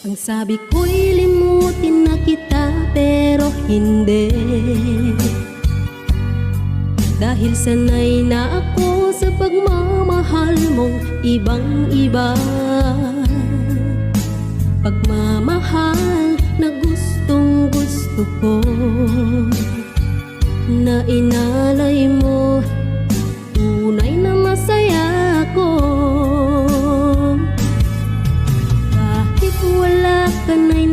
Ang sabi ko'y limutin na kita, pero hindi. Dahil sanay na ako sa pagmamahal mong ibang-iba. Pagmamahal na gustong gusto ko, na inalay mo, tunay na masaya ako. Kahit wala ka na'y